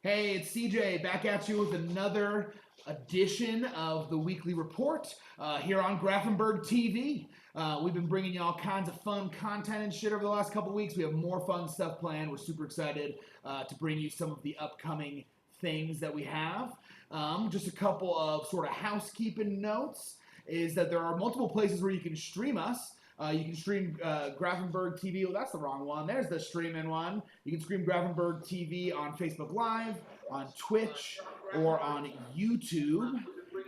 Hey, it's CJ back at you with another edition of the Weekly Report here on Grafenberg TV. We've been bringing you all kinds of fun content and shit over the last couple weeks. We have more fun stuff planned. We're super excited to bring you some of the upcoming things that we have. Just a couple of sort of housekeeping notes is that there are multiple places where you can stream us. You can stream Grafenberg TV. Oh, that's the wrong one. There's the streaming one. You can stream Grafenberg TV on Facebook Live, on Twitch, or on YouTube.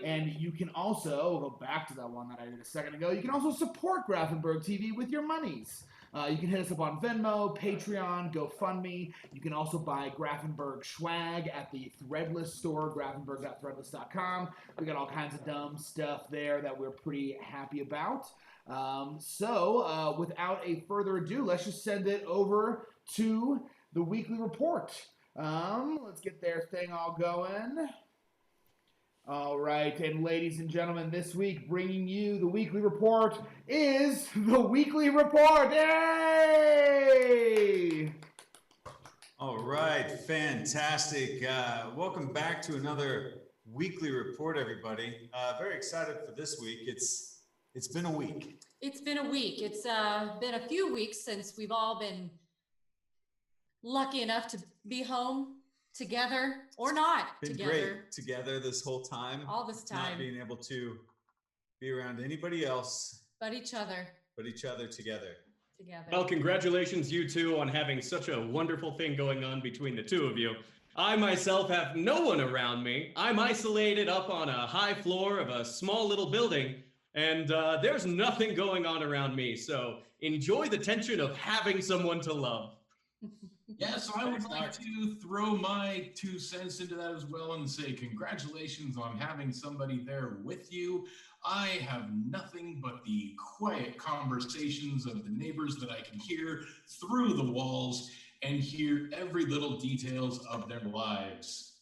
And you can also, we'll go back to that one that I did a second ago, you can also support Grafenberg TV with your monies. You can hit us up on Venmo, Patreon, GoFundMe. You can also buy Grafenberg swag at the Threadless store, grafenberg.threadless.com. We got all kinds of dumb stuff there that we're pretty happy about. Without a further ado, let's just send it over to the Weekly Report. Let's get their thing all going. All right, and ladies and gentlemen, this week bringing you the Weekly Report is the Weekly Report. Yay! All right, fantastic. Welcome back to another Weekly Report, everybody. Very excited for this week. It's been a week. It's been a week. It's been a few weeks since we've all been lucky enough to be home together or not Been together. great together this whole time. All this time. Not being able to be around anybody else But each other together. Well, congratulations, you two, on having such a wonderful thing going on between the two of you. I myself have no one around me. I'm isolated up on a high floor of a small little building, and there's nothing going on around me. So enjoy the tension of having someone to love. Yeah, so I would like to throw my 2 cents into that as well and say congratulations on having somebody there with you. I have nothing but the quiet conversations of the neighbors that I can hear through the walls and hear every little details of their lives.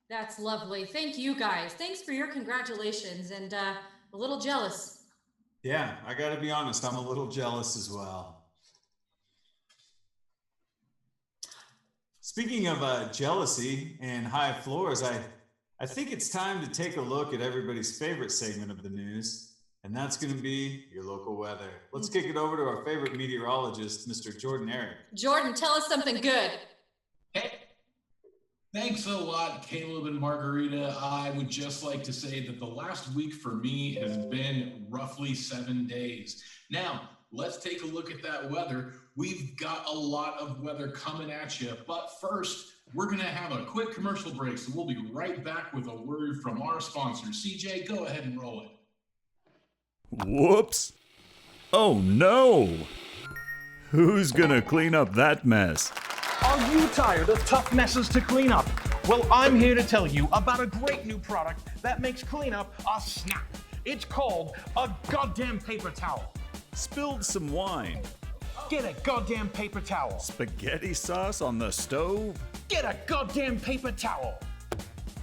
That's lovely. Thank you guys. Thanks for your congratulations, and a little jealous. Yeah, I got to be honest, I'm a little jealous as well. Speaking of jealousy and high floors, I think it's time to take a look at everybody's favorite segment of the news, and that's going to be your local weather. Let's kick it over to our favorite meteorologist, Mr. Jordan Eric. Jordan, tell us something good. Hey, thanks a lot, Caleb and Margarita. I would just like to say that the last week for me has been roughly 7 days. Now, let's take a look at that weather. We've got a lot of weather coming at you, but first, we're going to have a quick commercial break, so we'll be right back with a word from our sponsor. CJ, go ahead and roll it. Whoops. Oh no! Who's gonna clean up that mess? Are you tired of tough messes to clean up? Well, I'm here to tell you about a great new product that makes cleanup a snap. It's called a goddamn paper towel. Spilled some wine. Get a goddamn paper towel. Spaghetti sauce on the stove? Get a goddamn paper towel.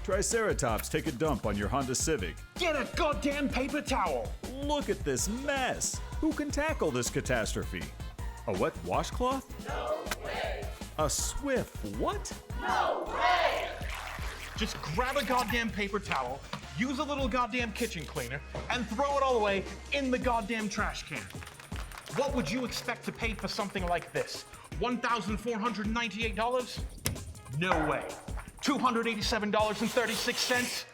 Triceratops take a dump on your Honda Civic. Get a goddamn paper towel. Look at this mess. Who can tackle this catastrophe? A wet washcloth? No way. A Swift what? No way. Just grab a goddamn paper towel, use a little goddamn kitchen cleaner, and throw it all away in the goddamn trash can. What would you expect to pay for something like this? $1,498? No way. $287.36?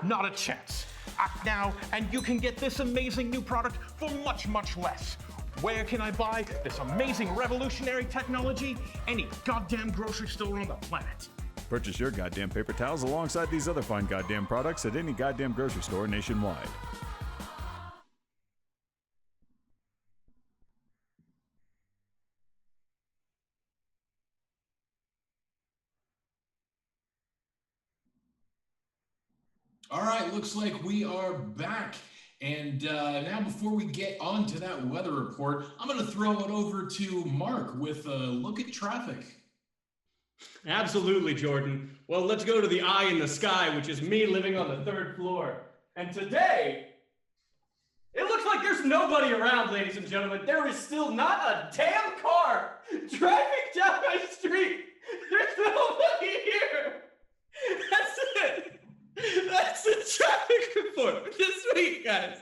Not a chance. Act now, and you can get this amazing new product for much, much less. Where can I buy this amazing revolutionary technology? Any goddamn grocery store on the planet. Purchase your goddamn paper towels alongside these other fine goddamn products at any goddamn grocery store nationwide. All right, looks like we are back. And now before we get on to that weather report, I'm going to throw it over to Mark with a look at traffic. Absolutely, Jordan. Well, let's go to the eye in the sky, which is me living on the 3rd floor. And today, it looks like there's nobody around, ladies and gentlemen. There is still not a damn car driving down my street. There's nobody here. That's it. That's the traffic report for this week, guys.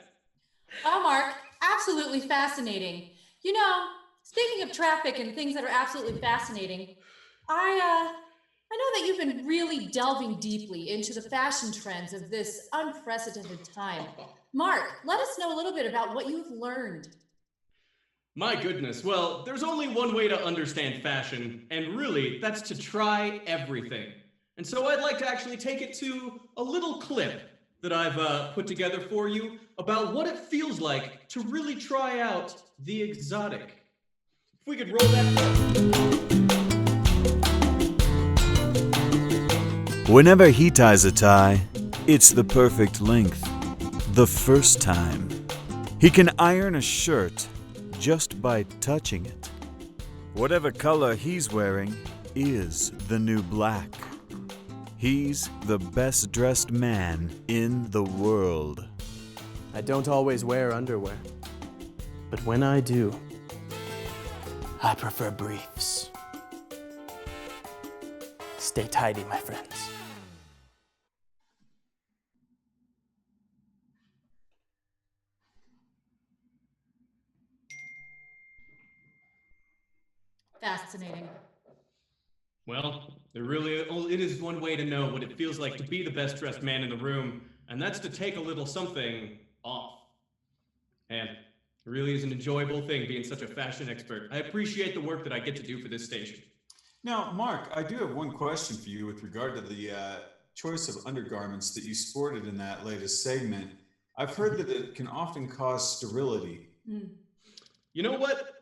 Wow, Mark, absolutely fascinating. You know, speaking of traffic and things that are absolutely fascinating, I know that you've been really delving deeply into the fashion trends of this unprecedented time. Mark, let us know a little bit about what you've learned. My goodness. Well, there's only one way to understand fashion, and really, that's to try everything. And so I'd like to actually take it to a little clip that I've put together for you about what it feels like to really try out the exotic. If we could roll that clip. Whenever he ties a tie, it's the perfect length. The first time. He can iron a shirt just by touching it. Whatever color he's wearing is the new black. He's the best dressed man in the world. I don't always wear underwear, but when I do, I prefer briefs. Stay tidy, my friends. Fascinating. Well, it is one way to know what it feels like to be the best dressed man in the room, and that's to take a little something off. And it really is an enjoyable thing being such a fashion expert. I appreciate the work that I get to do for this station. Now, Mark, I do have one question for you with regard to the choice of undergarments that you sported in that latest segment. I've heard that it can often cause sterility. You know what?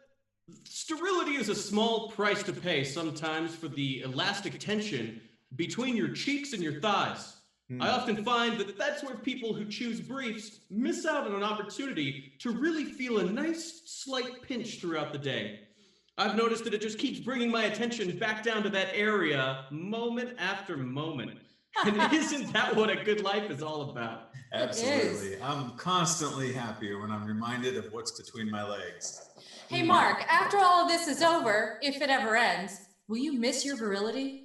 Sterility is a small price to pay sometimes for the elastic tension between your cheeks and your thighs. I often find that that's where people who choose briefs miss out on an opportunity to really feel a nice slight pinch throughout the day. I've noticed that it just keeps bringing my attention back down to that area moment after moment. And isn't that what a good life is all about? Absolutely. I'm constantly happier when I'm reminded of what's between my legs. Hey, Mark, after all of this is over, if it ever ends, will you miss your virility?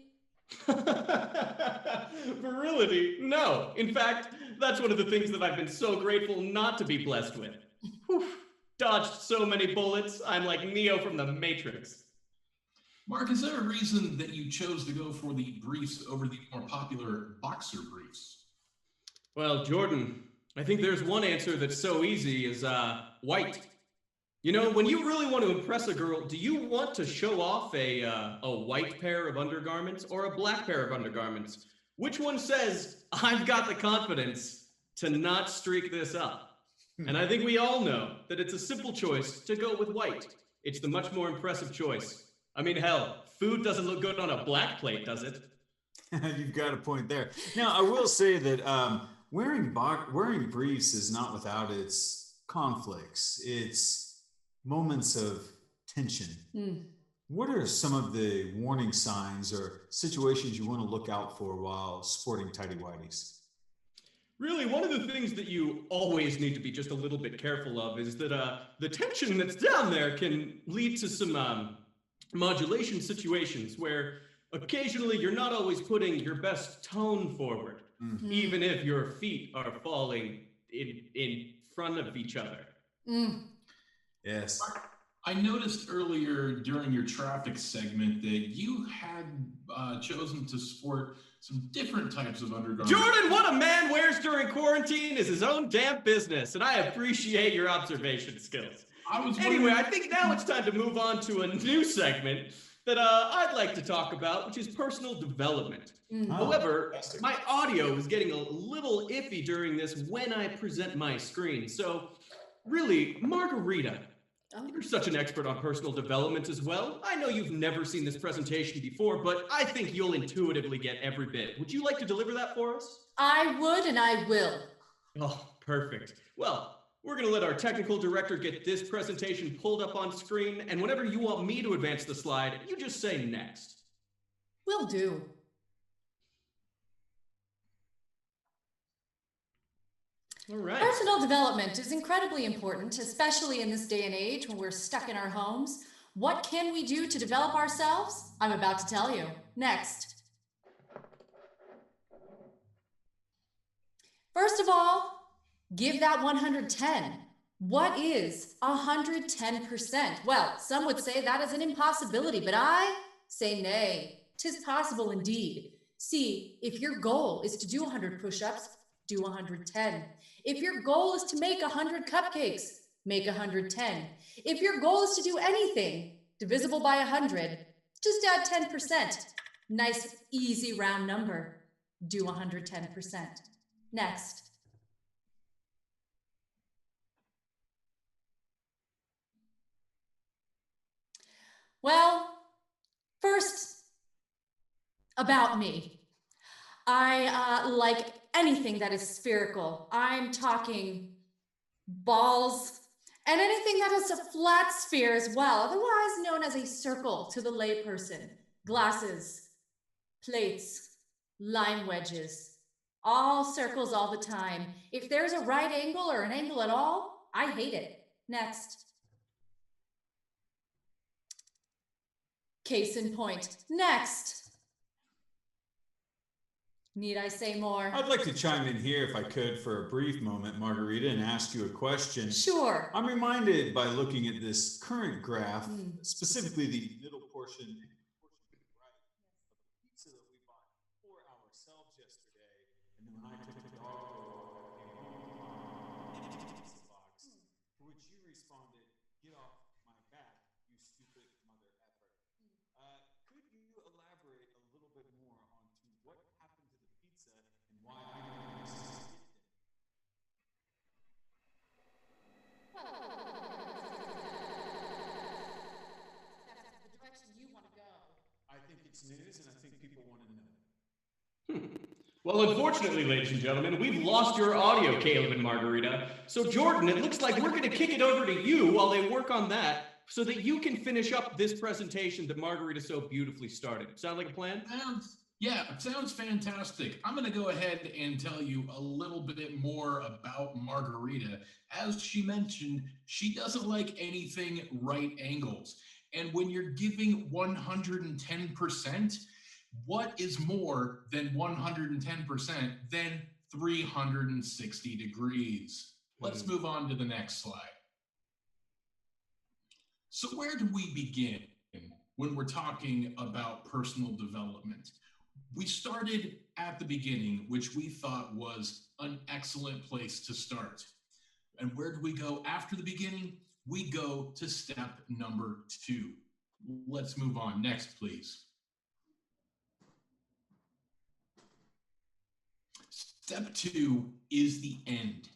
Virility? No. In fact, that's one of the things that I've been so grateful not to be blessed with. Whew. Dodged so many bullets, I'm like Neo from the Matrix. Mark, is there a reason that you chose to go for the briefs over the more popular boxer briefs? Well, Jordan, I think there's one answer that's so easy as white. You know, when you really want to impress a girl, do you want to show off a white pair of undergarments or a black pair of undergarments? Which one says, I've got the confidence to not streak this up? And I think we all know that it's a simple choice to go with white. It's the much more impressive choice. I mean, hell, food doesn't look good on a black plate, does it? You've got a point there. Now, I will say that wearing briefs is not without its conflicts. It's moments of tension. What are some of the warning signs or situations you want to look out for while sporting tighty-whities? Really, one of the things that you always need to be just a little bit careful of is that the tension that's down there can lead to some modulation situations where occasionally you're not always putting your best tone forward, even if your feet are falling in front of each other. Yes. I noticed earlier during your traffic segment that you had chosen to sport some different types of undergarments. Jordan, what a man wears during quarantine is his own damn business, and I appreciate your observation skills. Anyway, I think now it's time to move on to a new segment that I'd like to talk about, which is personal development. However, my audio is getting a little iffy during this when I present my screen. So really, Margarita, you're such an expert on personal development as well. I know you've never seen this presentation before, but I think you'll intuitively get every bit. Would you like to deliver that for us? I would and I will. Oh, perfect. Well, we're going to let our technical director get this presentation pulled up on screen, and whenever you want me to advance the slide, you just say next. Will do. All right. Personal development is incredibly important, especially in this day and age when we're stuck in our homes. What can we do to develop ourselves? I'm about to tell you. Next. First of all, give that 110. What is 110%? Well, some would say that is an impossibility, but I say nay. 'Tis possible indeed. See, if your goal is to do 100 push-ups, do 110. If your goal is to make 100 cupcakes, make 110. If your goal is to do anything divisible by 100, just add 10%. Nice, easy round number. Do 110%. Next. Well, first, about me. I like anything that is spherical. I'm talking balls and anything that is a flat sphere as well, otherwise known as a circle to the layperson. Glasses, plates, lime wedges, all circles all the time. If there's a right angle or an angle at all, I hate it. Next. Case in point. Next. Need I say more? I'd like to chime in here if I could for a brief moment, Margarita, and ask you a question. Sure. I'm reminded by looking at this current graph, specifically the middle portion and portion to the right, of the pizza that we bought for ourselves yesterday. And then when I took the dog for a walk, I came home and found an empty pizza box, to which you responded, "Get off my back, you stupid mother effer." Could you elaborate a little bit more on what happened to the pizza and why I don't skipped it? That's the direction you want to go. I think it's news, and I think people want to know. Well, unfortunately, ladies and gentlemen, we've lost your audio, Caleb and Margarita. So, Jordan, it looks like we're going to kick it over to you while they work on that so that you can finish up this presentation that Margarita so beautifully started. Sound like a plan? Sounds fantastic. I'm going to go ahead and tell you a little bit more about Margarita. As she mentioned, she doesn't like anything right angles. And when you're giving 110%, what is more than 110% than 360 degrees? Let's move on to the next slide. So where do we begin when we're talking about personal development? We started at the beginning, which we thought was an excellent place to start. And where do we go after the beginning? We go to step number 2. Let's move on. Next, please. Step 2 is the end.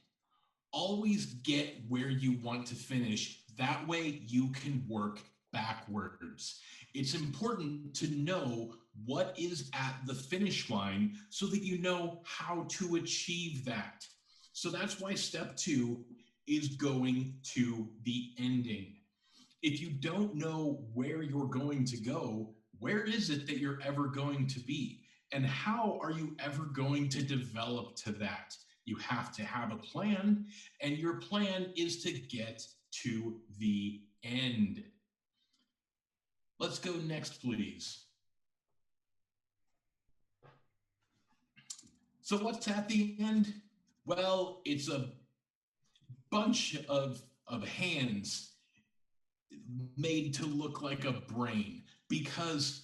Always get where you want to finish. That way you can work backwards. It's important to know what is at the finish line so that you know how to achieve that. So that's why step 2 is going to the ending. If you don't know where you're going to go, where is it that you're ever going to be? And how are you ever going to develop to that? You have to have a plan, and your plan is to get to the end. Let's go next, please. So what's at the end? Well, it's a bunch of hands made to look like a brain, because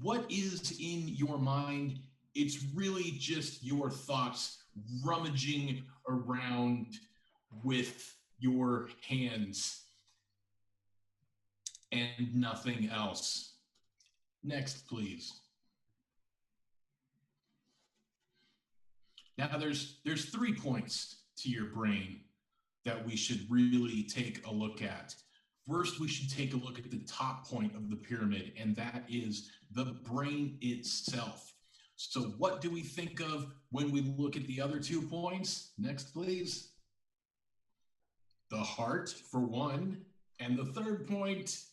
what is in your mind, it's really just your thoughts rummaging around with your hands and nothing else. Next, please. Now there's 3 points to your brain that we should really take a look at. First, we should take a look at the top point of the pyramid, and that is the brain itself. So what do we think of when we look at the other 2 points? Next, please. The heart, for one. And the third point,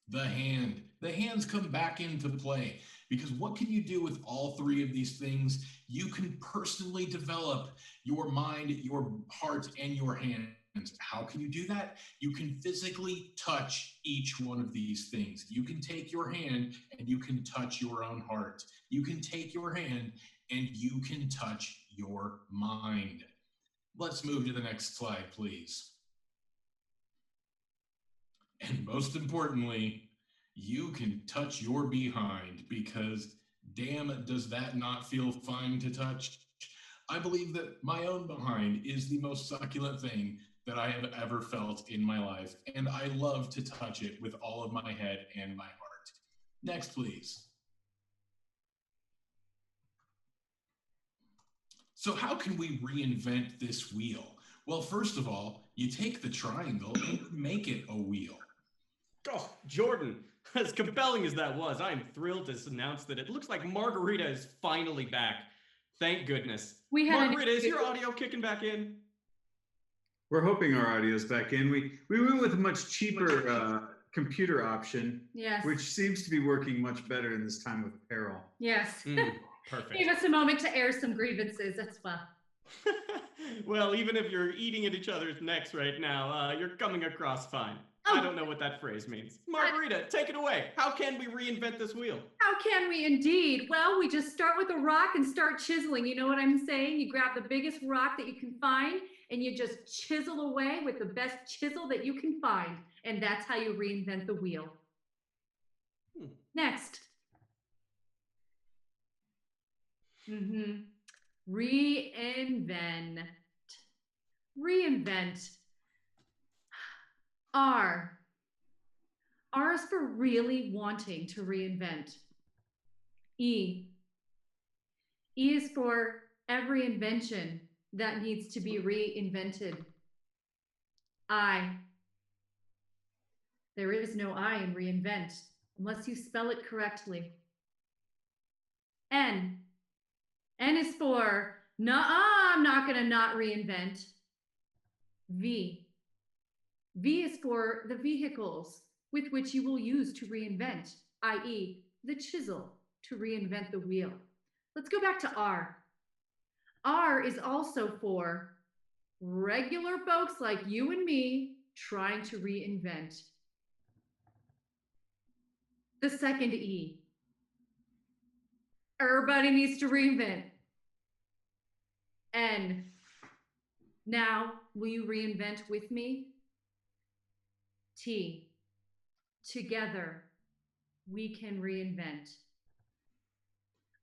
the hand. The hands come back into play, because what can you do with all 3 of these things? You can personally develop your mind, your heart, and your hands. How can you do that? You can physically touch each one of these things. You can take your hand and you can touch your own heart. You can take your hand and you can touch your mind. Let's move to the next slide, please. And most importantly, you can touch your behind, because damn, does that not feel fine to touch? I believe that my own behind is the most succulent thing that I have ever felt in my life, and I love to touch it with all of my head and my heart. Next, please. So how can we reinvent this wheel? Well, first of all, you take the triangle and you make it a wheel. Oh, Jordan, as compelling as that was, I am thrilled to announce that it looks like Margarita is finally back. Thank goodness. We had Margarita, is your audio kicking back in? We're hoping our audio's back in. We went with a much cheaper computer option, Yes. which seems to be working much better in this time of peril. Yes. Perfect. Give us a moment to air some grievances. That's fun. Well, even if you're eating at each other's necks right now, you're coming across fine. Oh. I don't know what that phrase means. Margarita, take it away. How can we reinvent this wheel? How can we indeed? Well, we just start with a rock and start chiseling. You know what I'm saying? You grab the biggest rock that you can find and you just chisel away with the best chisel that you can find. And that's how you reinvent the wheel. Next. Reinvent. Reinvent. R. R is for really wanting to reinvent. E. E is for every invention that needs to be reinvented. I. There is no I in reinvent unless you spell it correctly. N. N is for, nuh-uh, I'm not gonna not reinvent. V. V is for the vehicles with which you will use to reinvent, i.e. the chisel to reinvent the wheel. Let's go back to R. R is also for regular folks like you and me trying to reinvent. The second E. Everybody needs to reinvent. N. Now, will you reinvent with me? T. Together, we can reinvent.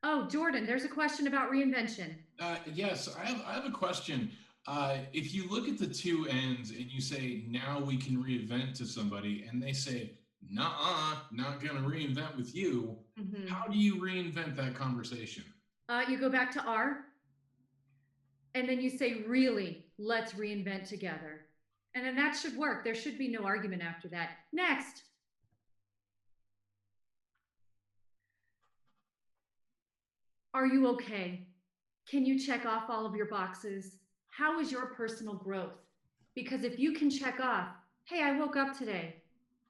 Oh, Jordan, there's a question about reinvention. Yes, I have a question. If you look at the two ends and you say, now we can reinvent to somebody, and they say, nuh-uh, not gonna reinvent with you, how do you reinvent that conversation? You go back to R, and then you say, really, let's reinvent together. And then that should work. There should be no argument after that. Next. Are you okay? Can you check off all of your boxes? How is your personal growth? Because if you can check off, hey, I woke up today.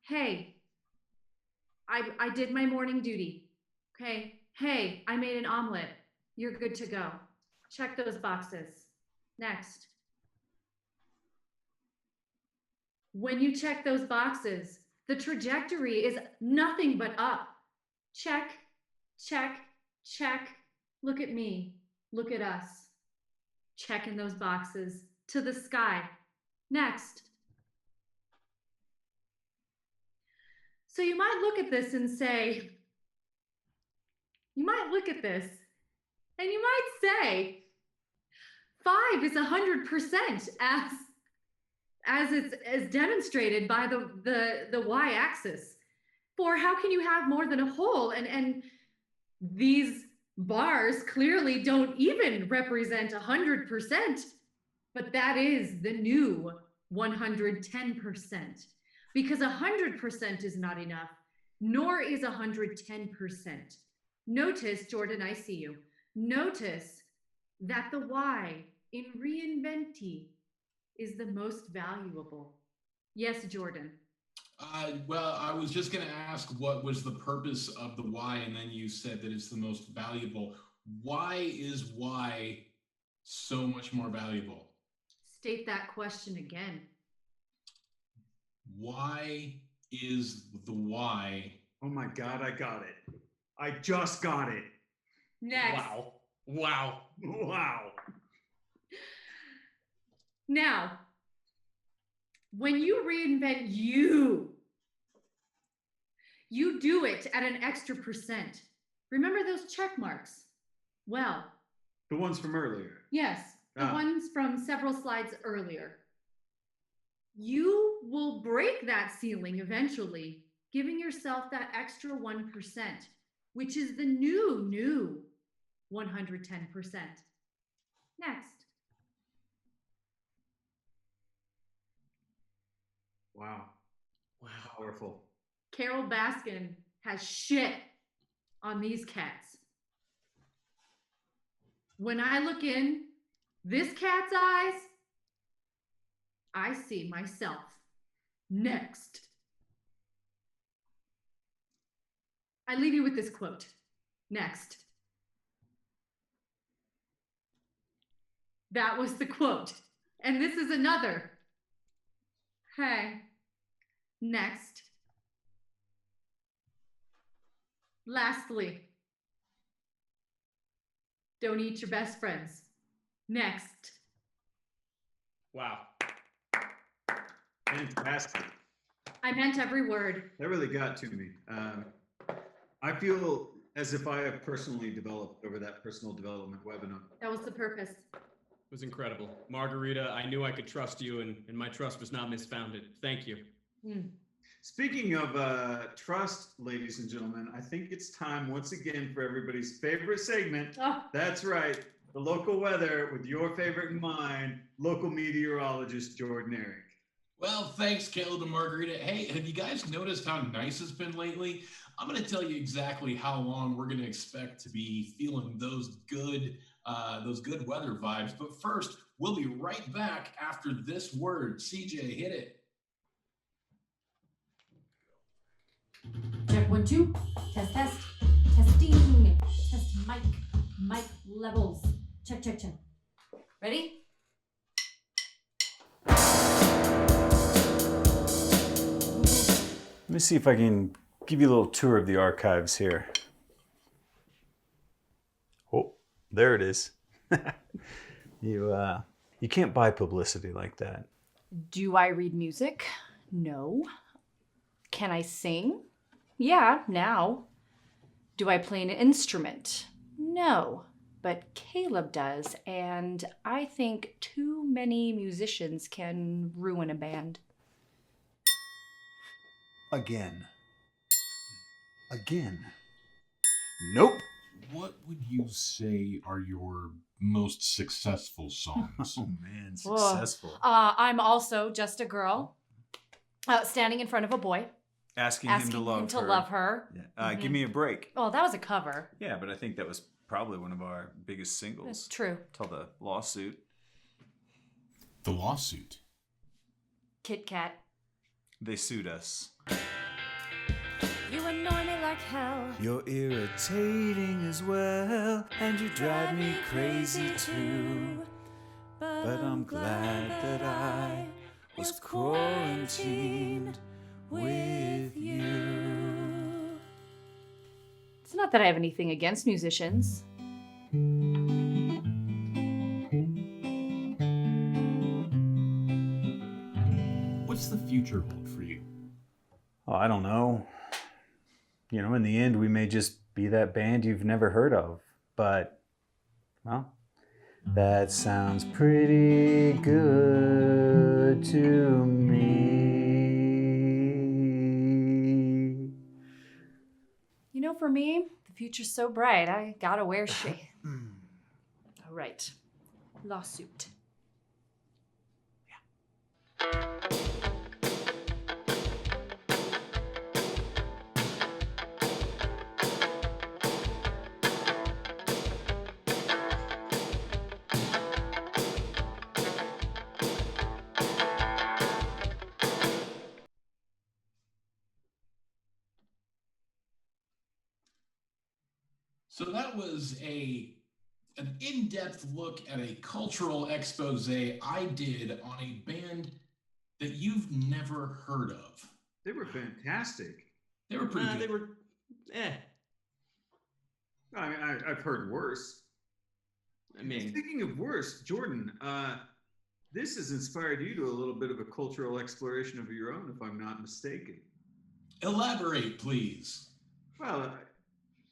Hey, I did my morning duty. Okay. Hey, I made an omelet. You're good to go. Check those boxes. Next. When you check those boxes, the trajectory is nothing but up. Check, check, check. Look at me. Look at us. Checking those boxes to the sky. Next. So you might look at this and say, you might look at this and you might say, 5 is 100% as it's demonstrated by the y-axis. For how can you have more than a whole? And these bars clearly don't even represent 100%, but that is the new 110%. Because 100% is not enough, nor is 110%. Notice, Jordan, I see you. Notice that the Y in reinventi is the most valuable. Yes, Jordan. Well, I was just going to ask what was the purpose of the Y, and then you said that it's the most valuable. Why is Y so much more valuable? State that question again. Why is the Y? Oh my God, I got it. I just got it. Next. Wow. Wow. Wow. Now, when you reinvent you do it at an extra %. Remember those check marks? Well, The ones from earlier. yes, the Ah. ones from several slides earlier. You will break that ceiling eventually, giving yourself that extra 1%, which is the new 110%. Next. Wow. Wow. Powerful. Carol Baskin has shit on these cats. When I look in this cat's eyes, I see myself. Next. I leave you with this quote. Next. That was the quote. And this is another. Hey. Next. Lastly, don't eat your best friends. Next. Wow. Fantastic. I meant every word. That really got to me. I feel as if I have personally developed over that personal development webinar. That was the purpose. It was incredible. Margarita, I knew I could trust you, and my trust was not misfounded. Thank you. Speaking of trust, ladies and gentlemen, I think it's time once again for everybody's favorite segment. Oh, That's right, the local weather with your favorite in mind, local meteorologist Jordan Eric. Well, thanks, Caleb and Margarita. Hey, have you guys noticed how nice it's been lately? I'm going to tell you exactly how long we're going to expect to be feeling those good weather vibes. But first, we'll be right back after this word. CJ, hit it. Check 1, 2. Test, test. Testing. Test mic. Mic levels. Check, check, check. Ready? Let me see if I can give you a little tour of the archives here. Oh, there it is. You can't buy publicity like that. Do I read music? No. Can I sing? Yeah, now. Do I play an instrument? No. But Caleb does, and I think too many musicians can ruin a band. Again. Nope. What would you say are your most successful songs? Oh man, successful. I'm also just a girl standing in front of a boy. Asking him to love her. Yeah. Give me a break. Oh, that was a cover. Yeah, but I think that was probably one of our biggest singles. That's true. Till the lawsuit. The lawsuit? Kit Kat. They sued us. You annoy me like hell. You're irritating as well, and you drive me crazy too. But I'm glad that I was quarantined with you. It's not that I have anything against musicians. What's the future hold for you? Oh, I don't know. You know, in the end, we may just be that band you've never heard of. But, well, that sounds pretty good to me. You know, for me, the future's so bright, I gotta wear shades. All right. Lawsuit. So that was a an in-depth look at a cultural expose I did on a band that you've never heard of. They were fantastic. They were pretty good. They were, I mean, I've heard worse. I mean, Speaking of worse, Jordan, this has inspired you to a little bit of a cultural exploration of your own, if I'm not mistaken. Elaborate, please. Well,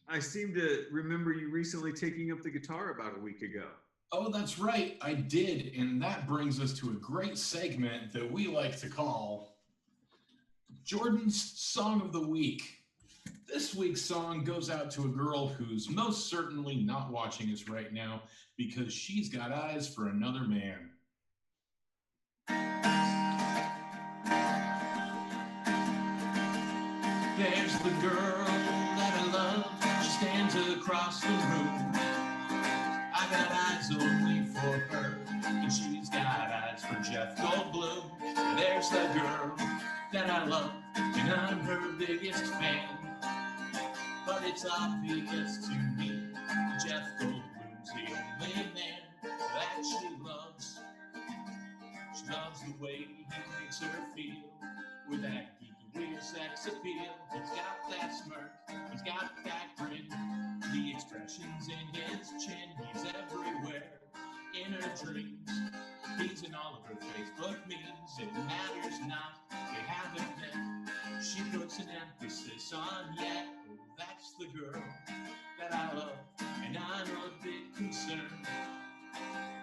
I seem to remember you recently taking up the guitar about a week ago. Oh, that's right, I did. And that brings us to a great segment that we like to call Jordan's Song of the Week. This week's song goes out to a girl who's most certainly not watching us right now because she's got eyes for another man. There's the girl that I love. She stands across the room. I got eyes only for her, and she's got eyes for Jeff Goldblum. There's the girl that I love, and I'm her biggest fan. But it's obvious to me, Jeff Goldblum's the only man that she loves. She loves the way he makes her feel with that geeky weird sex appeal. He's got that smirk, he's got that grin, the expressions in his chin. He's everywhere in her dreams. He's in all of her Facebook memes. It matters not, they haven't met. She puts an emphasis on yet. Oh, that's the girl that I love, and I'm a bit concerned.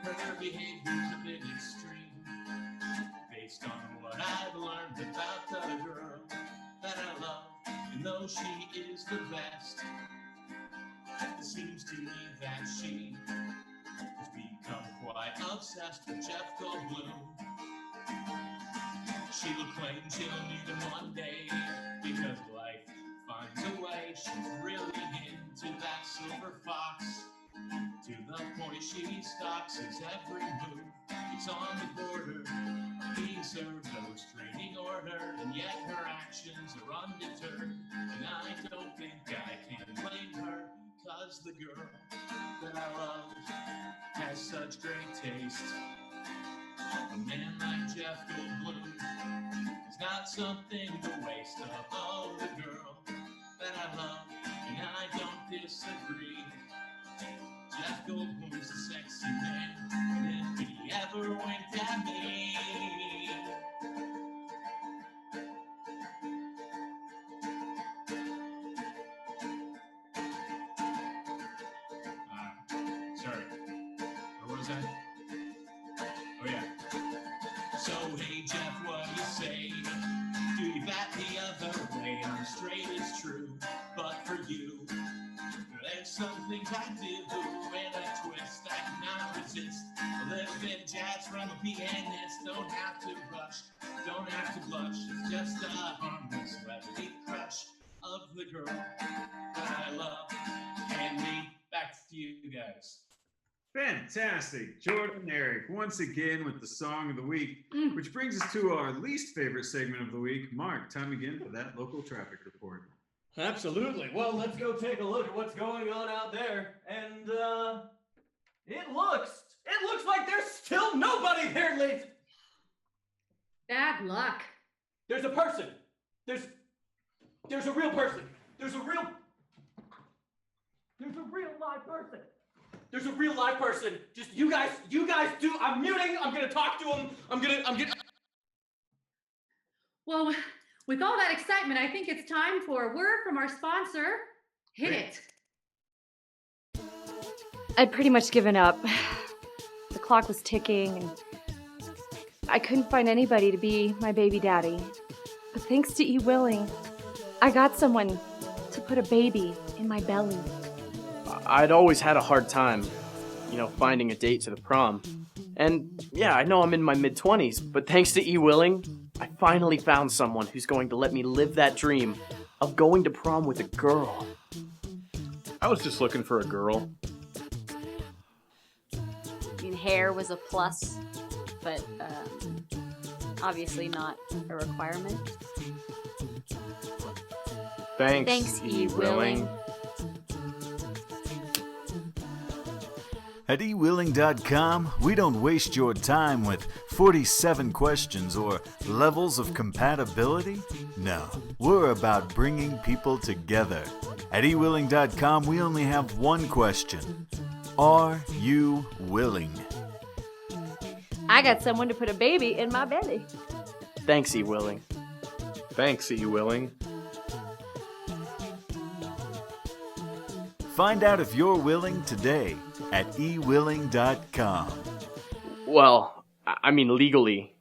Her behavior's a bit extreme, based on what I've learned about the girl that I love. And though she is the best, it seems to me that she has become quite obsessed with Jeff Goldblum. She'll claim she'll need him one day because life finds a way. She's really into that silver fox, to the point she stalks his every move. He's on the border, being served a restraining order, and yet her actions are undeterred. And I don't think I can blame her, because the girl that I love has such great taste. A man like Jeff Goldblum is not something to waste up. Oh, the girl that I love, and I don't disagree. Jeff Goldblum's a sexy man, and if he ever winked at me, sorry, where was I? Oh yeah. So hey Jeff, what do you say? Do you bat the other way? I'm straight, it's true, but for you, there's some things I do, and a twist I cannot resist. A little bit of jazz from a pianist. Don't have to rush, don't have to blush. It's just a harmless celebrity crush of the girl that I love. And me, back to you guys. Fantastic. Jordan Eric, once again with the song of the week, which brings us to our least favorite segment of the week. Mark, time again for that local traffic report. absolutely. Well, let's go take a look at what's going on out there. And it looks like there's still nobody there, Liz. Bad luck. There's a person. There's a real person. There's a real live person. There's a real live person. Just you guys do. I'm muting. I'm gonna talk to him. I'm gonna. Well, with all that excitement, I think it's time for a word from our sponsor. Hit it. I'd pretty much given up. The clock was ticking, and I couldn't find anybody to be my baby daddy. But thanks to E. Willing, I got someone to put a baby in my belly. I'd always had a hard time, finding a date to the prom. And yeah, I know I'm in my mid-20s, but thanks to E. Willing, I finally found someone who's going to let me live that dream of going to prom with a girl. I was just looking for a girl. I mean, hair was a plus, but obviously not a requirement. Thanks, E. Willing. At ewilling.com, we don't waste your time with 47 questions or levels of compatibility. No, we're about bringing people together. At ewilling.com, we only have one question. Are you willing? I got someone to put a baby in my belly. Thanks, E-Willing. Thanks, E-Willing. Find out if you're willing today at ewilling.com. Well, I mean, legally,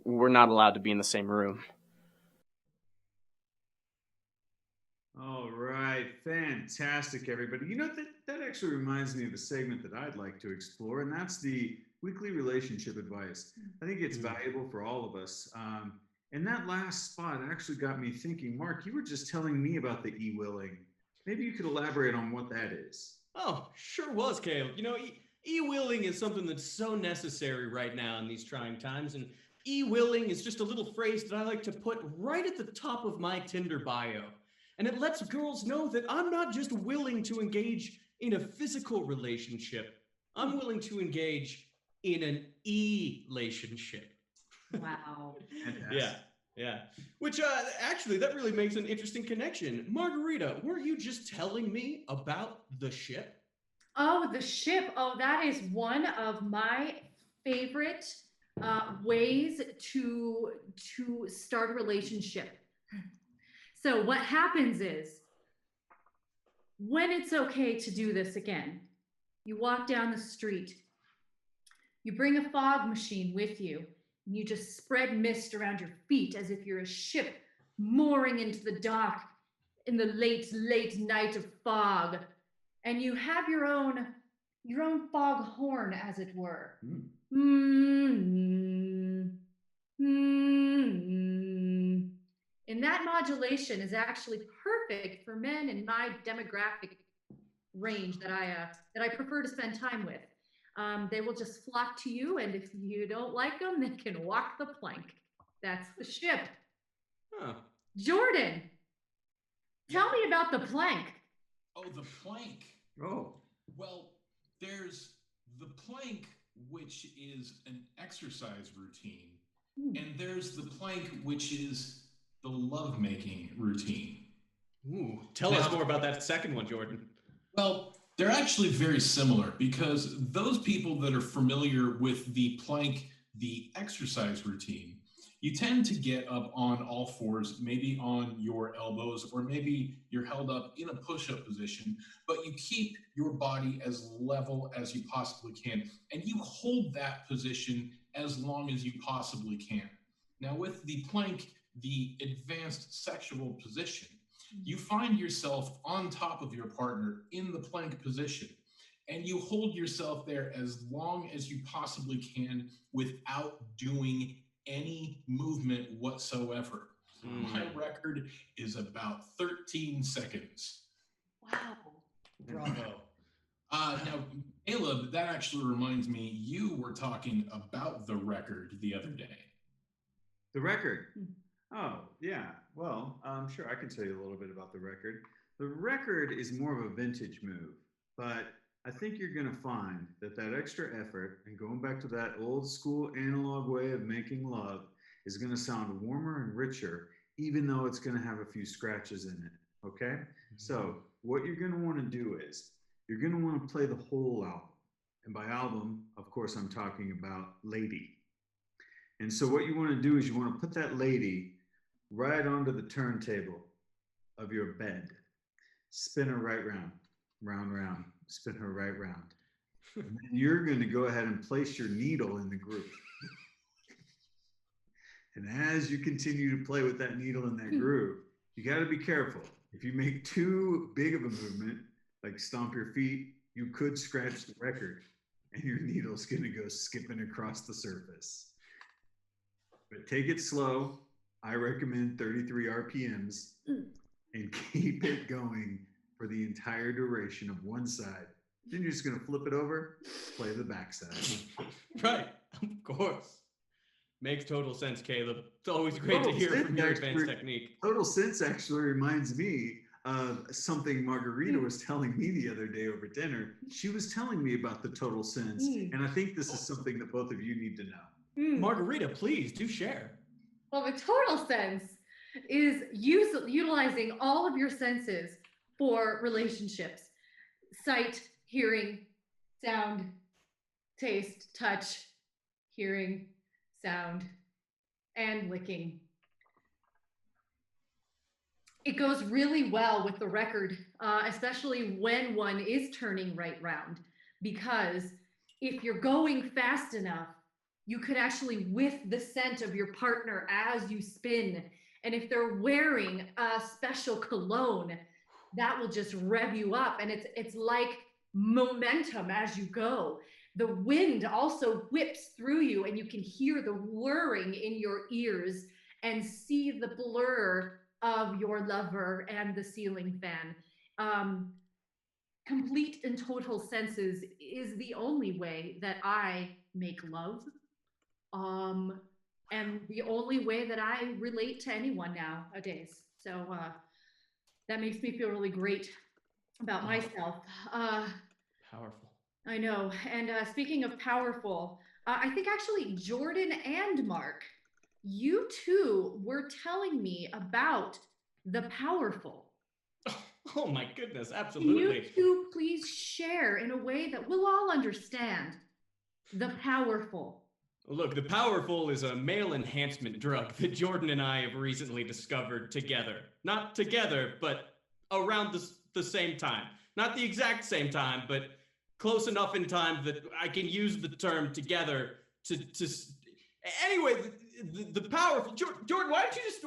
we're not allowed to be in the same room. All right, fantastic, everybody. You know, that actually reminds me of a segment that I'd like to explore, and that's the weekly relationship advice. I think it's valuable for all of us. And that last spot actually got me thinking, Mark, you were just telling me about the E-Willing. Maybe you could elaborate on what that is. Oh, sure was, Caleb. You know, e-willing is something that's so necessary right now in these trying times, and e-willing is just a little phrase that I like to put right at the top of my Tinder bio. And it lets girls know that I'm not just willing to engage in a physical relationship. I'm willing to engage in an e-relationship. Wow. Yeah. Which, actually, that really makes an interesting connection. Margarita, were you just telling me about the ship? Oh, the ship. Oh, that is one of my favorite ways to start a relationship. So what happens is, when it's okay to do this again, you walk down the street, you bring a fog machine with you, and you just spread mist around your feet as if you're a ship mooring into the dock in the late, late night of fog. And you have your own fog horn, as it were. And that modulation is actually perfect for men in my demographic range that I prefer to spend time with. They will just flock to you, and if you don't like them, they can walk the plank. That's the ship. Huh. Jordan, tell me about the plank. Oh, the plank. Oh. Well, there's the plank, which is an exercise routine, and there's the plank, which is the lovemaking routine. Ooh, tell us more about that second one, Jordan. Well, they're actually very similar because those people that are familiar with the plank, the exercise routine, you tend to get up on all fours, maybe on your elbows, or maybe you're held up in a push-up position, but you keep your body as level as you possibly can, and you hold that position as long as you possibly can. Now, with the plank, the advanced sexual position, you find yourself on top of your partner in the plank position, and you hold yourself there as long as you possibly can without doing any movement whatsoever. My record is about 13 seconds. Wow. Bravo. Now, Caleb, that actually reminds me, you were talking about the record the other day. The record? Oh, yeah. Well, sure, I can tell you a little bit about the record. The record is more of a vintage move, but I think you're going to find that extra effort and going back to that old school analog way of making love is going to sound warmer and richer, even though it's going to have a few scratches in it. Okay? So what you're going to want to do is you're going to want to play the whole album. And by album, of course, I'm talking about Lady. And so what you want to do is you want to put that lady right onto the turntable of your bed. Spin her right round, round, spin her right round. And then you're going to go ahead and place your needle in the groove. And as you continue to play with that needle in that groove, you got to be careful. If you make too big of a movement, like stomp your feet, you could scratch the record and your needle's going to go skipping across the surface. But take it slow. I recommend 33 RPMs and keep it going for the entire duration of one side. Then you're just going to flip it over, play the backside. Right, of course. Makes total sense, Caleb. It's always great to hear from your advanced technique. Total sense actually reminds me, something Margarita was telling me the other day over dinner. She was telling me about the total sense, and I think this is something that both of you need to know. Margarita, please do share. Well, the total sense is utilizing all of your senses for relationships: sight, hearing, sound, taste, touch, hearing, sound, and licking. It goes really well with the record, especially when one is turning right round, because if you're going fast enough, you could actually whiff the scent of your partner as you spin. And if they're wearing a special cologne, that will just rev you up. And it's like momentum as you go. The wind also whips through you, and you can hear the whirring in your ears and see the blur of your lover and the ceiling fan. Complete and total senses is the only way that I make love. And the only way that I relate to anyone nowadays. So that makes me feel really great about myself. Powerful. I know. And speaking of powerful, I think actually Jordan and Mark, you two were telling me about the powerful. Oh my goodness, absolutely. Can you two please share in a way that we'll all understand the powerful? Look, the Powerful is a male enhancement drug that Jordan and I have recently discovered together. Not together, but around the same time. Not the exact same time, but close enough in time that I can use the term together to anyway, the Powerful. Jordan, why don't you just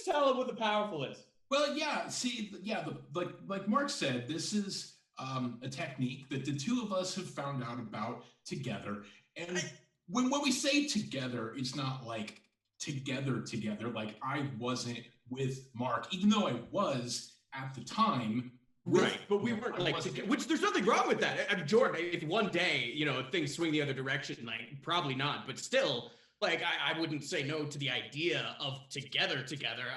tell him what the Powerful is? Well, yeah, see, yeah, like Mark said, this is a technique that the two of us have found out about together. And when we say together, it's not like together, like I wasn't with Mark, even though I was at the time. Right, but we weren't like, which there's nothing wrong with that. I mean, Jordan, if one day, if things swing the other direction, like probably not, but still, like I wouldn't say no to the idea of together.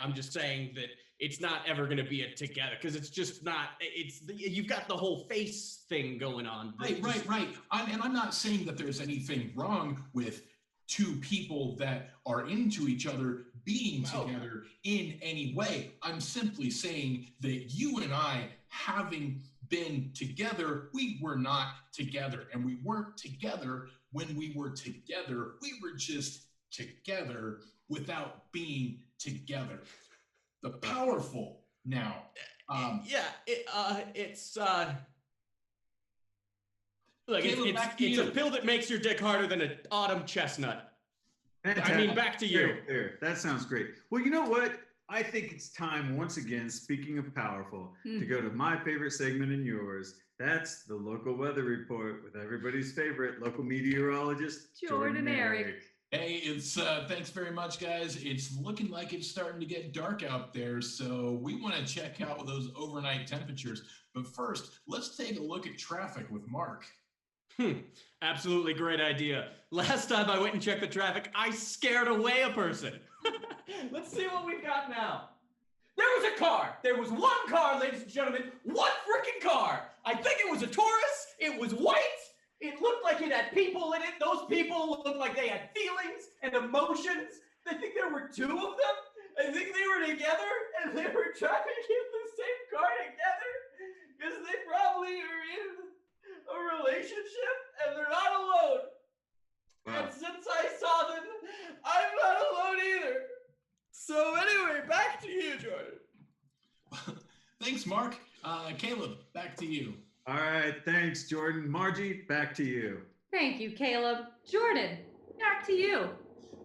I'm just saying that it's not ever going to be a together because it's just not. You've got the whole face thing going on. Right. And I'm not saying that there's anything wrong with two people that are into each other being together in any way. I'm simply saying that you and I, having been together, we were not together, and we weren't together when we were together. We were just together without being together. The Powerful now. Look, Caleb, it's a pill that makes your dick harder than an autumn chestnut. I mean, back to you. There. That sounds great. Well, you know what? I think it's time, once again, speaking of powerful, to go to my favorite segment and yours. That's the local weather report with everybody's favorite local meteorologist, Jordan Eric. Hey, it's thanks very much, guys. It's looking like it's starting to get dark out there, so we want to check out those overnight temperatures. But first, let's take a look at traffic with Mark. Absolutely great idea. Last time I went and checked the traffic, I scared away a person. Let's see what we've got now. There was a car. There was one car, ladies and gentlemen. One freaking car. I think it was a Taurus. It was white. It looked like it had people in it. Those people looked like they had feelings and emotions. I think there were two of them. I think they were together and they were driving in the same car together because they probably are in a relationship and they're not alone. Wow. And since I saw them, I'm not alone either. So anyway, back to you, Jordan. Thanks, Mark. Caleb, back to you. All right, thanks, Jordan. Margie, back to you. Thank you, Caleb. Jordan, back to you.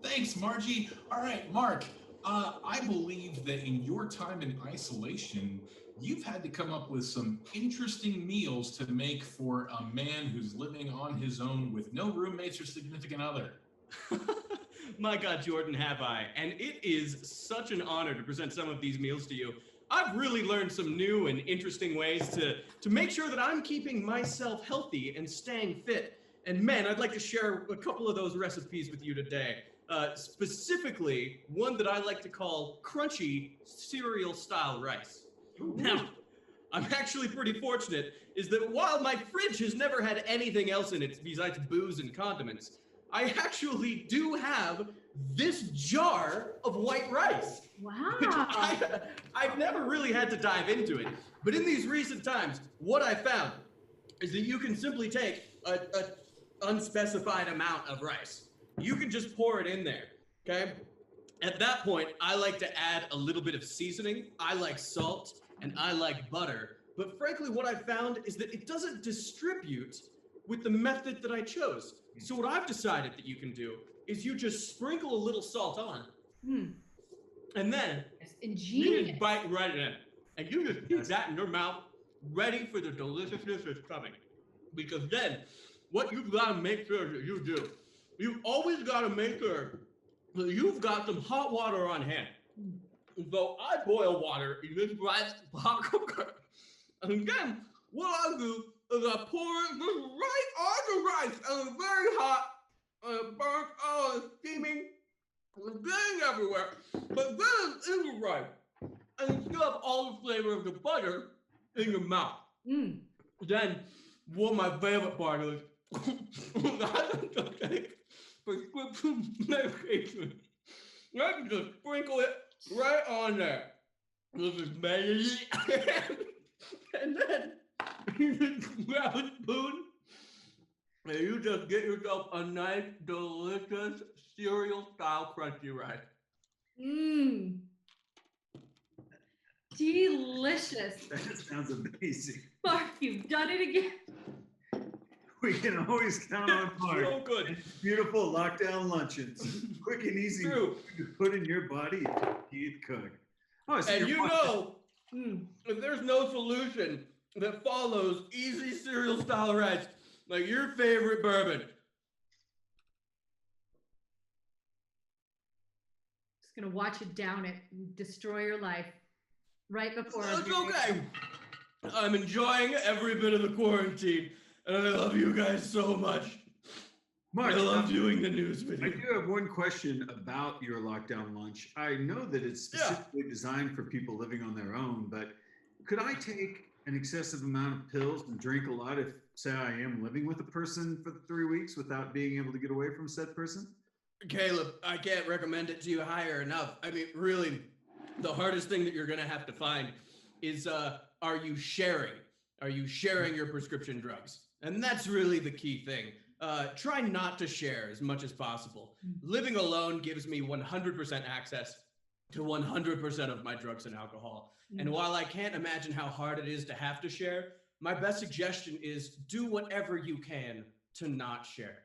Thanks, Margie. All right, Mark, I believe that in your time in isolation, you've had to come up with some interesting meals to make for a man who's living on his own with no roommates or significant other. My God, Jordan, have I. And it is such an honor to present some of these meals to you. I've really learned some new and interesting ways to make sure that I'm keeping myself healthy and staying fit. And man, I'd like to share a couple of those recipes with you today. Specifically, one that I like to call crunchy cereal-style rice. Now, I'm actually pretty fortunate is that while my fridge has never had anything else in it besides booze and condiments, I actually do have this jar of white rice. Wow. Which I've never really had to dive into it. But in these recent times, what I found is that you can simply take a unspecified amount of rice. You can just pour it in there, okay? At that point, I like to add a little bit of seasoning. I like salt and I like butter. But frankly, what I found is that it doesn't distribute with the method that I chose. So what I've decided that you can do is you just sprinkle a little salt on, and then you ingenious. just bite right in, and you just keep that in your mouth, ready for the deliciousness that's coming. Because then, what you've got to make sure that you do, you've always got to make sure that you've got some hot water on hand. So I boil water in this rice hot cooker, and then what I'll do is I pour it just right on the rice, and it's very hot, and it burns, oh, it's steaming, it's getting everywhere, but then it's in the rice, and you still have all the flavor of the butter in your mouth. Then, what my favorite part is, I can take prescription medication. I can just sprinkle it right on there. This is magic. And then you just grab a spoon and you just get yourself a nice, delicious cereal-style crunchy rice. Delicious. That sounds amazing. Mark, you've done it again. We can always count on Mark. So good. Beautiful lockdown luncheons. Quick and easy True. to put in your body if cook. Oh, so And you're you know, if there's no solution that follows easy cereal-style rice, like your favorite bourbon. Just gonna watch it down it and destroy your life right before. It's okay. I'm enjoying every bit of the quarantine, and I love you guys so much. Mark, I love doing the news with I you. do have one question about your lockdown lunch. I know that it's specifically designed for people living on their own, but could I take an excessive amount of pills and drink a lot if, say, I am living with a person for 3 weeks without being able to get away from said person? Caleb, I can't recommend it to you higher enough. I mean, really, the hardest thing that you're gonna have to find is, are you sharing? Are you sharing your prescription drugs? And that's really the key thing. Try not to share as much as possible. Living alone gives me 100% access to 100% of my drugs and alcohol. And while I can't imagine how hard it is to have to share, my best suggestion is do whatever you can to not share.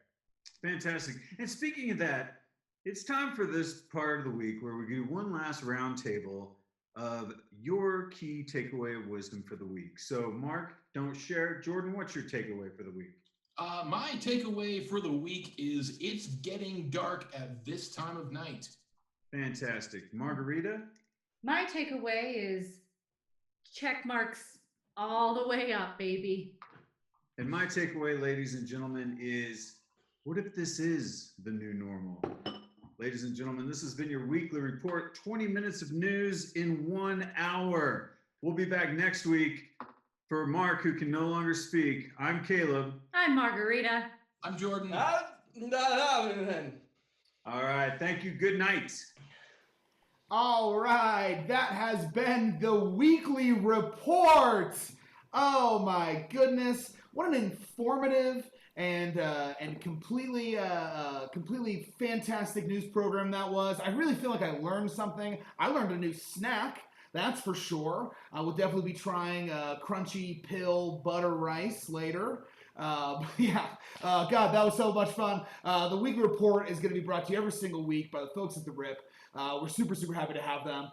Fantastic. And speaking of that, it's time for this part of the week where we do one last roundtable of your key takeaway of wisdom for the week. So, Mark, don't share. Jordan, what's your takeaway for the week? My takeaway for the week is it's getting dark at this time of night. Fantastic. Margarita? My takeaway is check marks all the way up, baby. And my takeaway, ladies and gentlemen, is what if this is the new normal? Ladies and gentlemen, this has been your weekly report, 20 minutes of news in 1 hour. We'll be back next week. For Mark, who can no longer speak, I'm Caleb. I'm Margarita. I'm Jordan. All right. Thank you. Good night. All right, that has been the weekly report. Oh my goodness, what an informative and completely fantastic news program that was. I really feel like I learned something. I learned a new snack, that's for sure. I will definitely be trying crunchy pill butter rice later. God, that was so much fun. The weekly report is going to be brought to you every single week by the folks at The Rip. We're super happy to have them.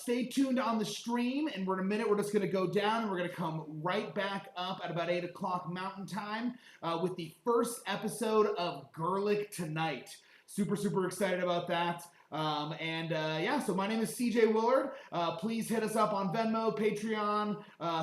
Stay tuned on the stream, and in a minute we're just going to go down and we're going to come right back up at about 8 o'clock Mountain Time with the first episode of Gerlich Tonight. Super excited about that. So my name is CJ Willard. Please hit us up on Venmo, Patreon,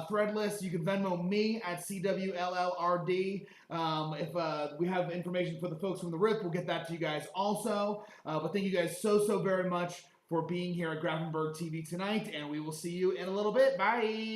Threadless. You can Venmo me at CWLLRD. If we have information for the folks from The Rip, we'll get that to you guys also. But thank you guys so very much for being here at Grafenberg TV tonight, and we will see you in a little bit. Bye.